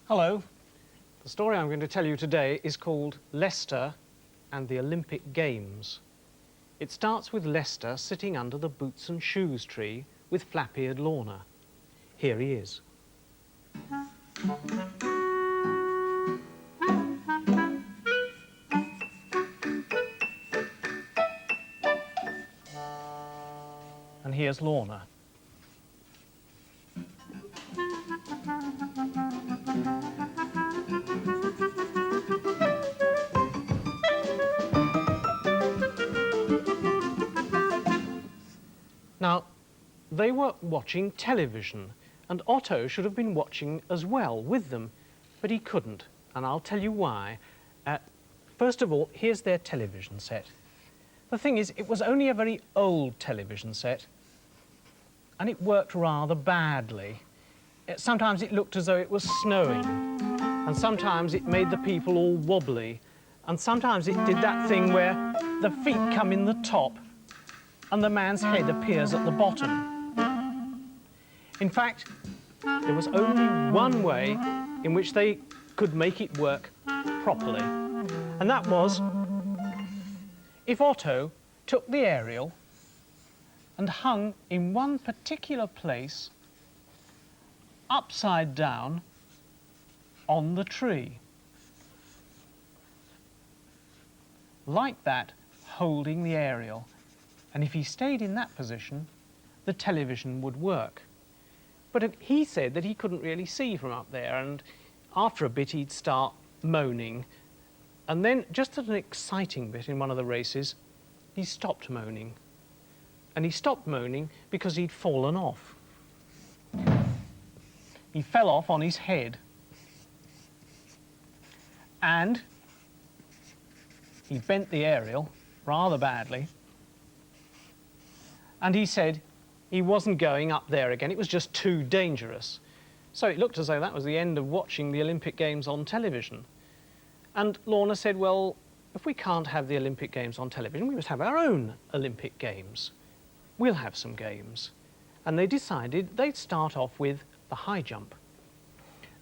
Hello. The story I'm going to tell you today is called Lester and the Olympic Games. It starts with Lester sitting under the boots and shoes tree with flap-eared Lorna. Here he is. And here's Lorna. Now, they were watching television, and Otto should have been watching as well with them, but he couldn't, and I'll tell you why. First of all, here's their television set. The thing is, it was only a very old television set, and it worked rather badly. Sometimes it looked as though it was snowing, and sometimes it made the people all wobbly, and sometimes it did that thing where the feet come in the top and the man's head appears at the bottom. In fact, there was only one way in which they could make it work properly, and that was if Otto took the aerial and hung in one particular place upside down on the tree. Like that, holding the aerial. And if he stayed in that position, the television would work. But he said that he couldn't really see from up there, and after a bit he'd start moaning. And then, just at an exciting bit in one of the races, he stopped moaning. And he stopped moaning because he'd fallen off. He fell off on his head. And he bent the aerial rather badly. And he said he wasn't going up there again. It was just too dangerous. So it looked as though that was the end of watching the Olympic Games on television. And Lorna said, well, if we can't have the Olympic Games on television, we must have our own Olympic Games. We'll have some games. And they decided they'd start off with the high jump.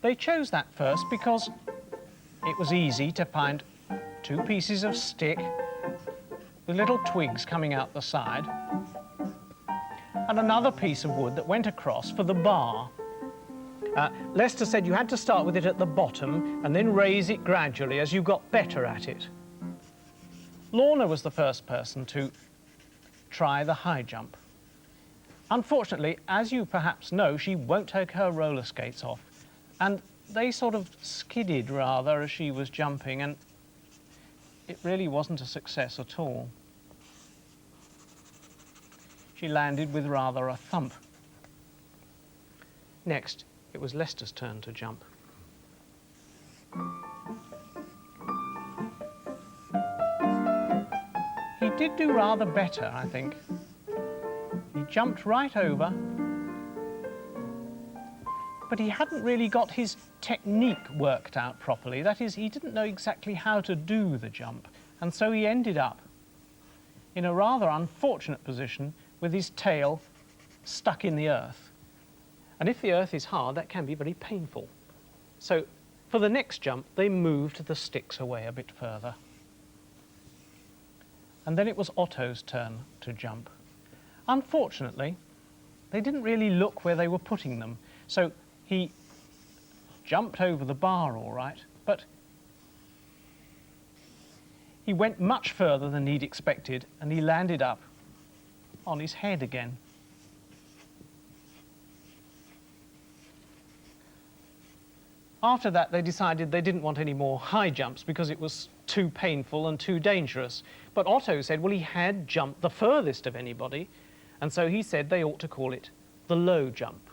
They chose that first because it was easy to find two pieces of stick with little twigs coming out the side, and another piece of wood that went across for the bar. Lester said you had to start with it at the bottom and then raise it gradually as you got better at it. Lorna was the first person to try the high jump. Unfortunately, as you perhaps know, she won't take her roller skates off, and they sort of skidded rather as she was jumping, and it really wasn't a success at all. She landed with rather a thump. Next, it was Lester's turn to jump. He did do rather better, I think. He jumped right over, but he hadn't really got his technique worked out properly. That is, he didn't know exactly how to do the jump, and so he ended up in a rather unfortunate position with his tail stuck in the earth. And if the earth is hard, that can be very painful. So for the next jump, they moved the sticks away a bit further. And then it was Otto's turn to jump. Unfortunately, they didn't really look where they were putting them. So he jumped over the bar all right, but he went much further than he'd expected, and he landed up on his head again. After that, they decided they didn't want any more high jumps because it was too painful and too dangerous. But Otto said, well, he had jumped the furthest of anybody, and so he said they ought to call it the low jump.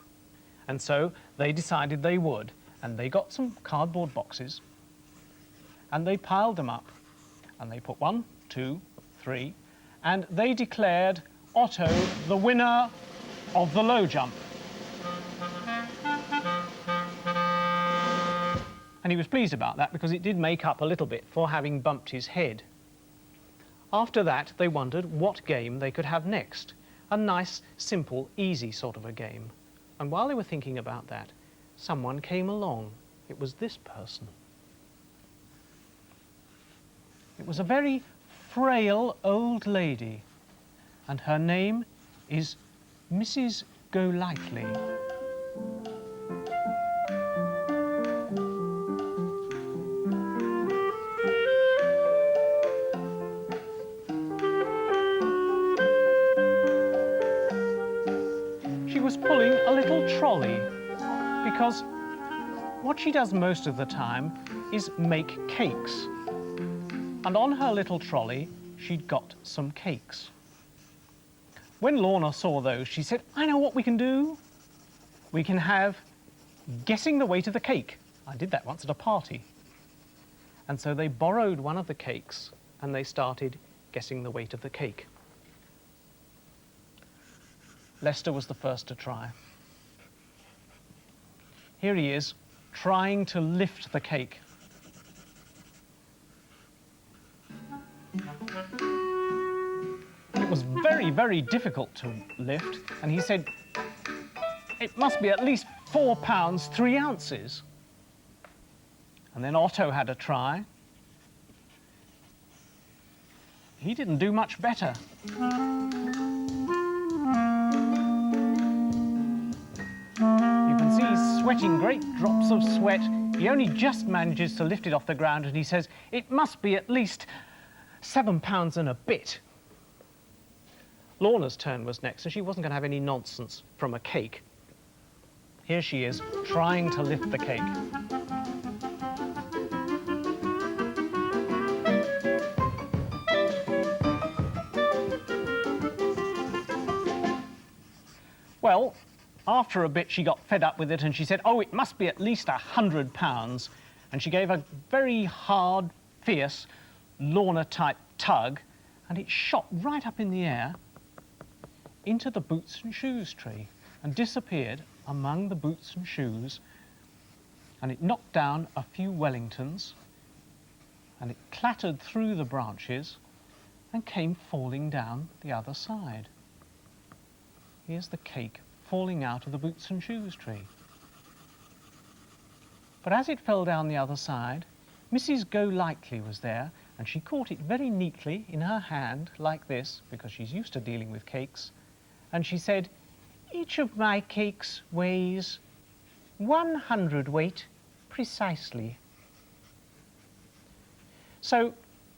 And so they decided they would, and they got some cardboard boxes, and they piled them up, and they put 1, 2, 3, and they declared Otto the winner of the low jump. And he was pleased about that because it did make up a little bit for having bumped his head. After that, they wondered what game they could have next. A nice, simple, easy sort of a game. And while they were thinking about that, someone came along It was this person. It was a very frail old lady, and her name is Mrs. Golightly. She was pulling a little trolley because what she does most of the time is make cakes. And on her little trolley, she'd got some cakes. When Lorna saw those, she said, I know what we can do. We can have guessing the weight of the cake. I did that once at a party. And so they borrowed one of the cakes and they started guessing the weight of the cake. Lester was the first to try. Here he is, trying to lift the cake. It was very, very difficult to lift, and he said, it must be at least 4 pounds, 3 ounces. And then Otto had a try. He didn't do much better. You can see he's sweating great drops of sweat. He only just manages to lift it off the ground, and he says, it must be at least 7 pounds and a bit. Lorna's turn was next, so she wasn't going to have any nonsense from a cake. Here she is, trying to lift the cake. Well, after a bit she got fed up with it and she said, oh, it must be at least 100 pounds. And she gave a very hard, fierce, Lorna-type tug, and it shot right up in the air into the boots and shoes tree and disappeared among the boots and shoes, and it knocked down a few Wellingtons, and it clattered through the branches and came falling down the other side. Here's the cake falling out of the boots and shoes tree. But as it fell down the other side, Mrs. Golightly was there, and she caught it very neatly in her hand, like this, because she's used to dealing with cakes, and she said, each of my cakes weighs 100 weight precisely. So,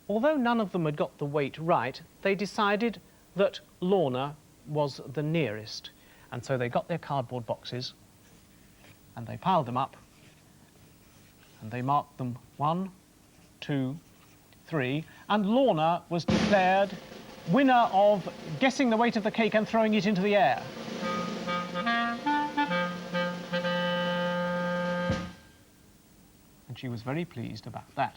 although none of them had got the weight right, they decided that Lorna was the nearest. And so they got their cardboard boxes and they piled them up and they marked them 1, 2, 3, and Lorna was declared winner of guessing the weight of the cake and throwing it into the air. And she was very pleased about that.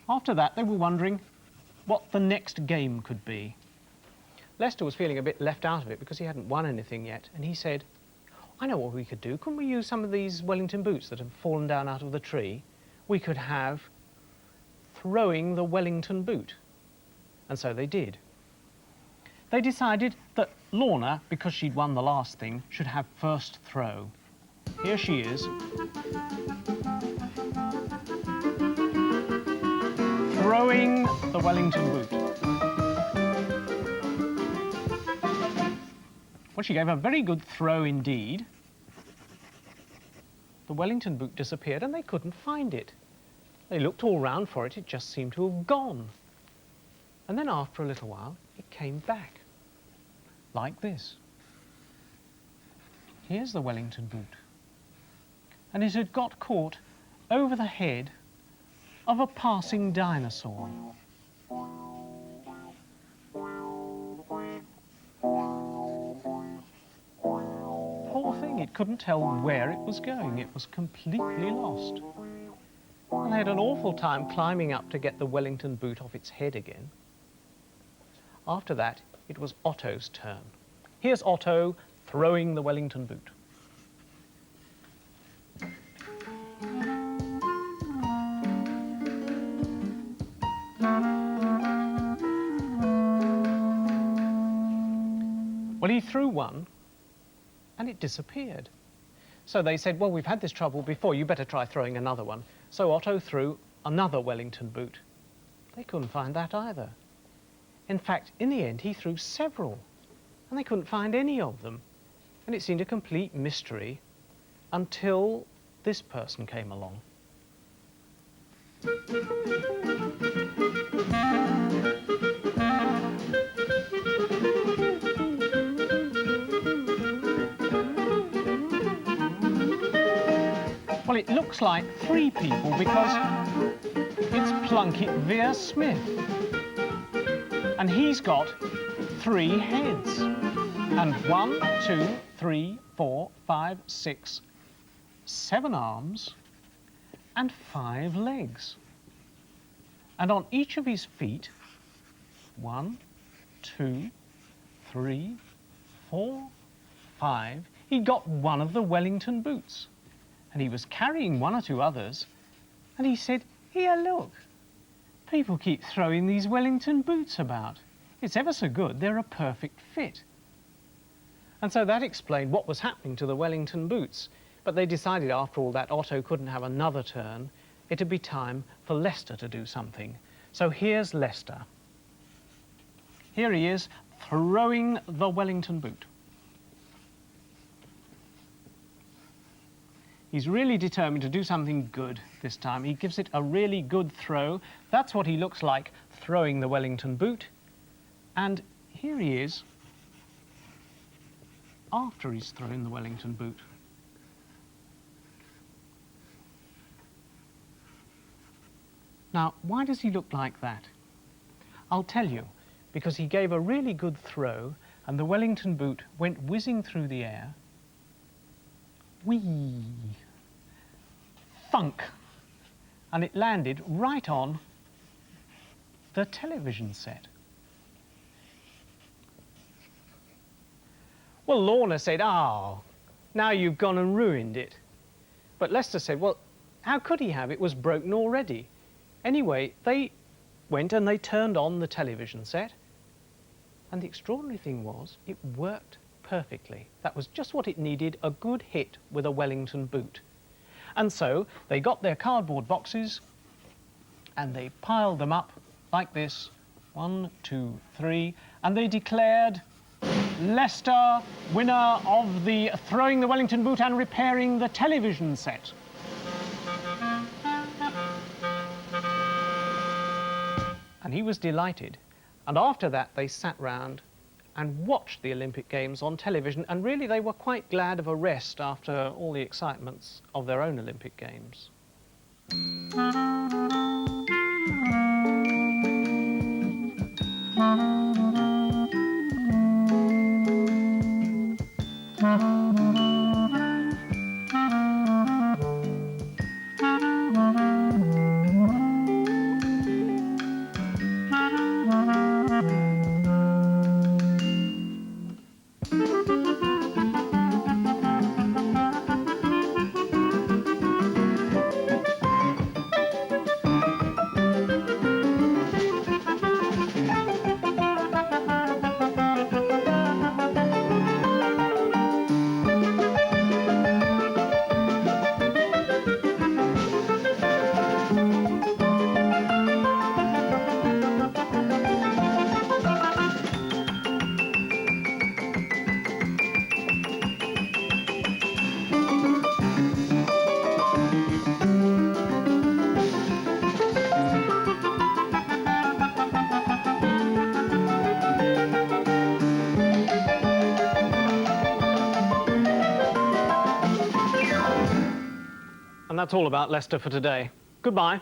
After that, they were wondering what the next game could be. Lester was feeling a bit left out of it because he hadn't won anything yet, and he said, I know what we could do. Couldn't we use some of these Wellington boots that have fallen down out of the tree? We could have throwing the Wellington boot. And so they did. They decided that Lorna, because she'd won the last thing, should have first throw. Here she is. Throwing the Wellington boot. Well, she gave a very good throw indeed. The Wellington boot disappeared and they couldn't find it. They looked all round for it, it just seemed to have gone. And then after a little while, it came back, like this. Here's the Wellington boot. And it had got caught over the head of a passing dinosaur. Poor thing, it couldn't tell where it was going. It was completely lost. And they had an awful time climbing up to get the Wellington boot off its head again. After that, it was Otto's turn. Here's Otto throwing the Wellington boot. Well, he threw one, and it disappeared. So they said, well, we've had this trouble before, you better try throwing another one. So Otto threw another Wellington boot. They couldn't find that either. In fact, in the end, he threw several, and they couldn't find any of them. And it seemed a complete mystery until this person came along. Well, it looks like 3 people because it's Plunkett Vere Smith. And he's got 3 heads. And 1, 2, 3, 4, 5, 6, 7 arms and 5 legs. And on each of his feet, 1, 2, 3, 4, 5, he'd got one of the Wellington boots. And he was carrying 1 or 2 others, and he said, here, look, people keep throwing these Wellington boots about. It's ever so good, they're a perfect fit. And so that explained what was happening to the Wellington boots. But they decided after all that Otto couldn't have another turn. It'd be time for Lester to do something. So here's Lester. Here he is, throwing the Wellington boot. He's really determined to do something good this time. He gives it a really good throw. That's what he looks like, throwing the Wellington boot. And here he is, after he's thrown the Wellington boot. Now, why does he look like that? I'll tell you, because he gave a really good throw and the Wellington boot went whizzing through the air. Whee! Thunk! And it landed right on the television set. Well, Lorna said, oh, now you've gone and ruined it. But Lester said, well, how could he have? It was broken already. Anyway, they went and they turned on the television set. And the extraordinary thing was, it worked perfectly. That was just what it needed, a good hit with a Wellington boot. And so they got their cardboard boxes and they piled them up like this, 1, 2, 3, and they declared Lester winner of the throwing the Wellington boot and repairing the television set. And he was delighted. And after that, they sat round and watched the Olympic Games on television, and really they were quite glad of a rest after all the excitements of their own Olympic Games. And that's all about Lester for today. Goodbye.